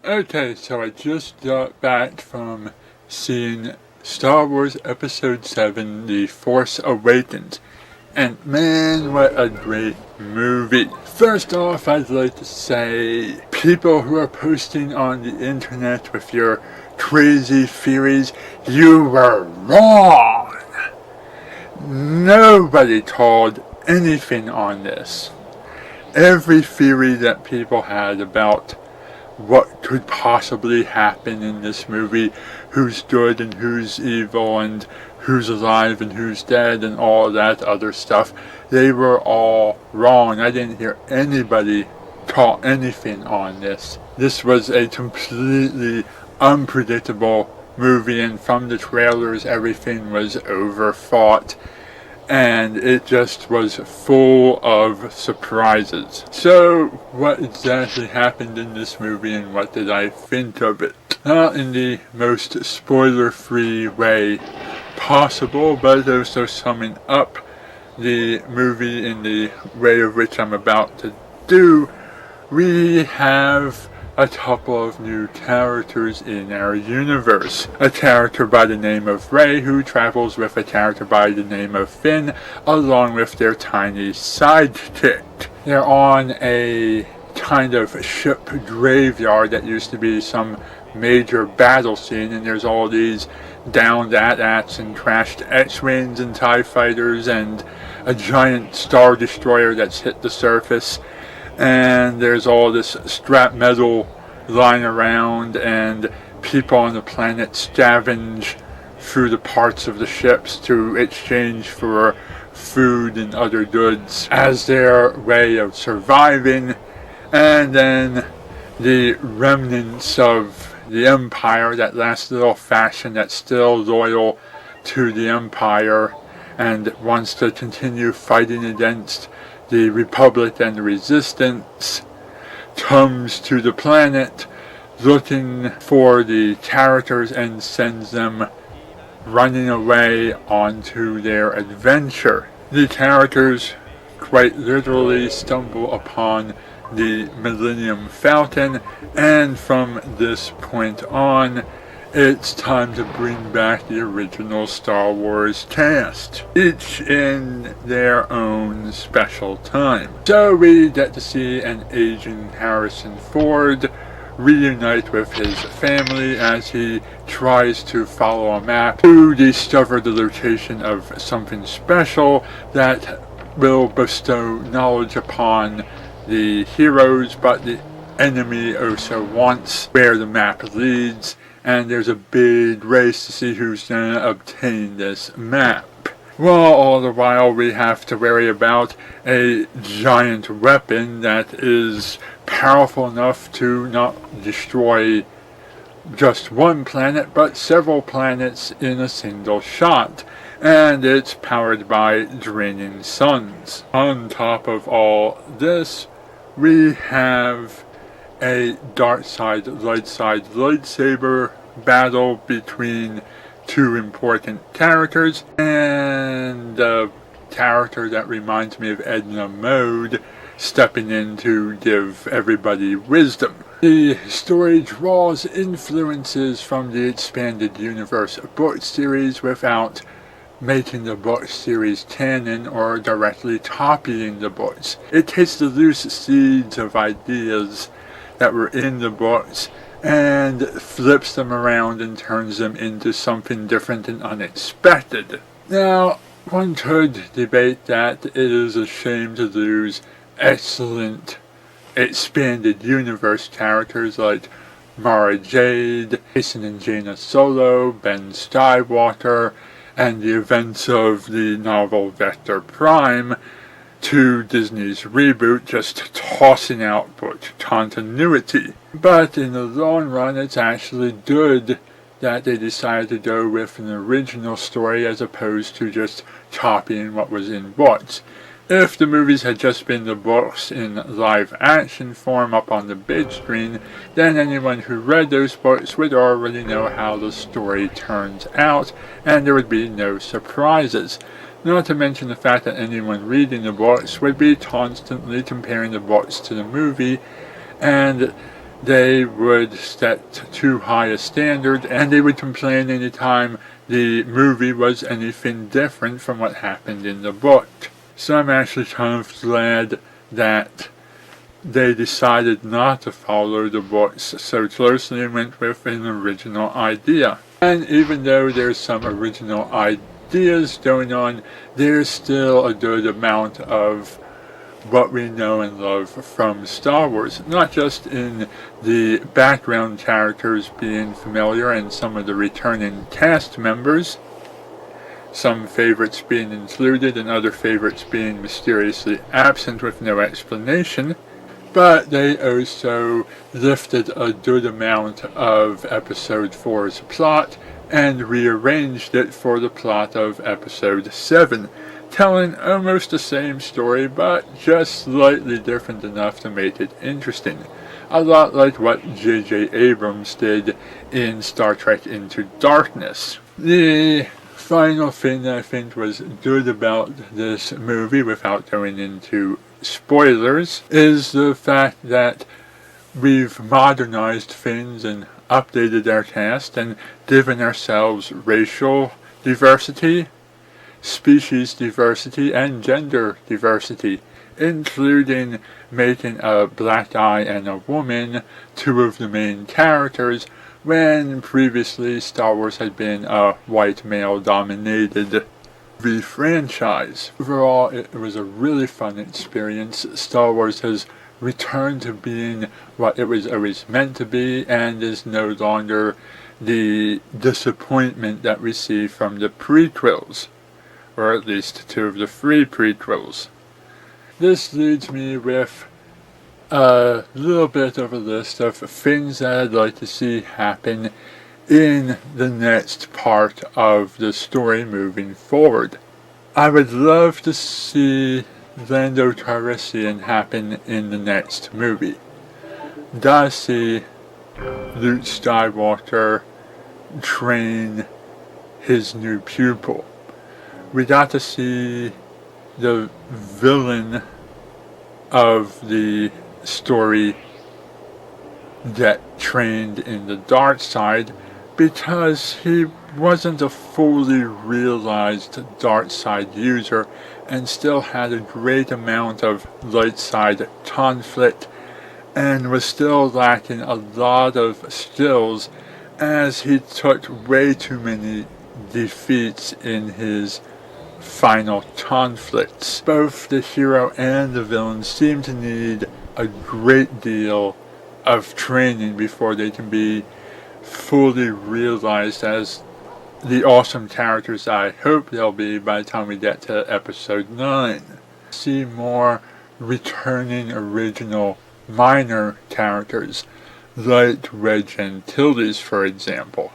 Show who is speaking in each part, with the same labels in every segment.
Speaker 1: Okay, so I just got back from seeing Star Wars Episode 7, The Force Awakens. And man, what a great movie. First off, I'd like to say, people who are posting on the internet with your crazy theories, you were wrong. Nobody told anything on this. Every theory that people had about what could possibly happen in this movie, who's good and who's evil and who's alive and who's dead and all that other stuff, they were all wrong. I didn't hear anybody call anything on this. This was a completely unpredictable movie, and from the trailers everything was overthought, and it just was full of surprises. So, what exactly happened in this movie and what did I think of it? Not in the most spoiler-free way possible, but also summing up the movie in the way of which I'm about to do, we have a couple of new characters in our universe. A character by the name of Rey, who travels with a character by the name of Finn, along with their tiny sidekick. They're on a kind of ship graveyard that used to be some major battle scene, and there's all these downed AT-ATs and crashed X-Wings and TIE fighters and a giant Star Destroyer that's hit the surface. And there's all this scrap metal lying around, and people on the planet scavenge through the parts of the ships to exchange for food and other goods as their way of surviving. And then the remnants of the Empire, that last little faction that's still loyal to the Empire and wants to continue fighting against the Republic and the Resistance, comes to the planet looking for the characters and sends them running away onto their adventure. The characters quite literally stumble upon the Millennium Falcon, and from this point on, it's time to bring back the original Star Wars cast, each in their own special time. So we get to see an aging Harrison Ford reunite with his family as he tries to follow a map to discover the location of something special that will bestow knowledge upon the heroes, but the enemy also wants where the map leads, and there's a big race to see who's going to obtain this map. Well, all the while we have to worry about a giant weapon that is powerful enough to not destroy just one planet, but several planets in a single shot. And it's powered by draining suns. On top of all this, we have a dark side, light side lightsaber battle between two important characters, and a character that reminds me of Edna Mode stepping in to give everybody wisdom. The story draws influences from the Expanded Universe book series without making the book series canon or directly copying the books. It takes the loose seeds of ideas that were in the books and flips them around and turns them into something different and unexpected. Now, one could debate that it is a shame to lose excellent Expanded Universe characters like Mara Jade, Jason and Jaina Solo, Ben Skywalker, and the events of the novel Vector Prime to Disney's reboot, just tossing out book continuity. But in the long run, it's actually good that they decided to go with an original story as opposed to just copying what was in books. If the movies had just been the books in live action form up on the big screen, then anyone who read those books would already know how the story turns out, and there would be no surprises. Not to mention the fact that anyone reading the books would be constantly comparing the books to the movie, and they would set too high a standard, and they would complain anytime the movie was anything different from what happened in the book. So I'm actually kind of glad that they decided not to follow the books so closely and went with an original idea. And even though there's some original ideas going on, there's still a good amount of what we know and love from Star Wars, not just in the background characters being familiar and some of the returning cast members, some favorites being included and other favorites being mysteriously absent with no explanation, but they also lifted a good amount of Episode 4's plot and rearranged it for the plot of Episode 7, telling almost the same story, but just slightly different enough to make it interesting. A lot like what J.J. Abrams did in Star Trek Into Darkness. The final thing that I think was good about this movie, without going into spoilers, is the fact that we've modernized things and updated our cast and given ourselves racial diversity, species diversity, and gender diversity, including making a black guy and a woman two of the main characters, when previously Star Wars had been a white male-dominated movie franchise. Overall, it was a really fun experience. Star Wars has returned to being what it was always meant to be, and is no longer the disappointment that we see from the prequels, or at least two of the three prequels. This leads me with a little bit of a list of things that I'd like to see happen in the next part of the story moving forward. I would love to see Lando Calrissian happen in the next movie. Gotta see Luke Skywalker train his new pupil. We got to see the villain of the story get trained in the dark side, because he wasn't a fully realized dark side user and still had a great amount of light side conflict, and was still lacking a lot of skills, as he took way too many defeats in his final conflicts. Both the hero and the villain seem to need a great deal of training before they can be fully realized as the awesome characters I hope they'll be by the time we get to Episode 9. See more returning original minor characters, like Wedge Antilles, for example.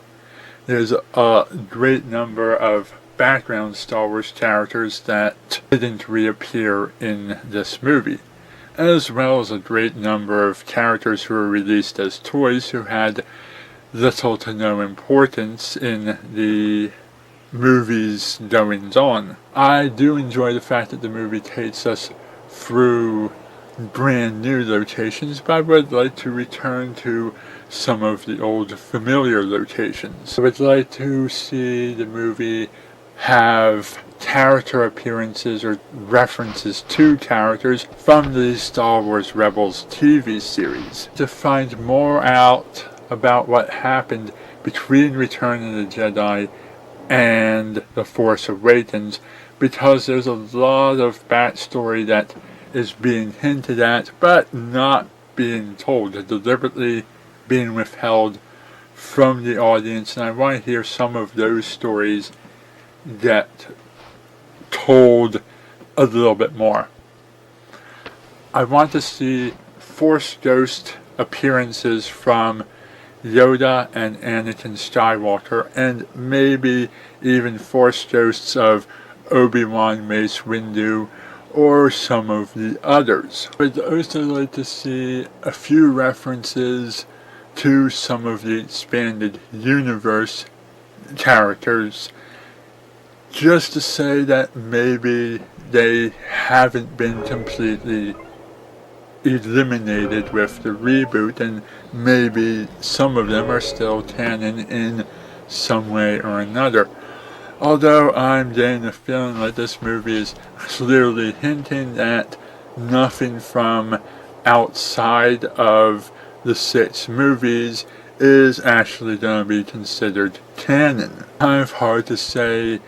Speaker 1: There's a great number of background Star Wars characters that didn't reappear in this movie, as well as a great number of characters who were released as toys who had little to no importance in the movie's goings-on. I do enjoy the fact that the movie takes us through brand new locations, but I would like to return to some of the old familiar locations. I would like to see the movie have character appearances or references to characters from the Star Wars Rebels TV series. To find more out about what happened between Return of the Jedi and The Force Awakens, because there's a lot of backstory that is being hinted at but not being told, deliberately being withheld from the audience, and I want to hear some of those stories get told a little bit more. I want to see Force Ghost appearances from Yoda and Anakin Skywalker, and maybe even Force Ghosts of Obi-Wan, Mace Windu, or some of the others. I'd also like to see a few references to some of the expanded universe characters, just to say that maybe they haven't been completely eliminated with the reboot, and maybe some of them are still canon in some way or another. Although I'm getting the feeling like this movie is clearly hinting that nothing from outside of the 6 movies is actually going to be considered canon. Kind of hard to say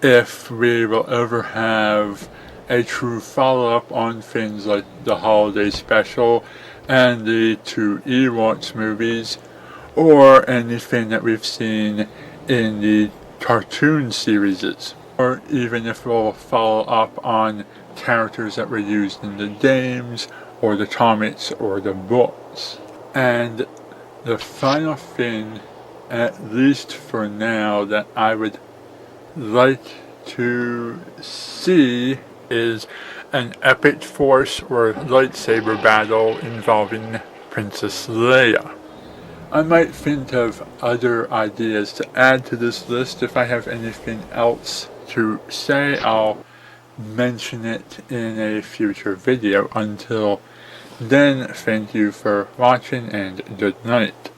Speaker 1: if we will ever have a true follow-up on things like the holiday special and the 2 Ewoks movies, or anything that we've seen in the cartoon series, or even if we'll follow up on characters that were used in the games or the comics or the books. And the final thing, at least for now, that I would like to see is an epic force or lightsaber battle involving Princess Leia. I might think of other ideas to add to this list. If I have anything else to say, I'll mention it in a future video. Until then, thank you for watching and good night.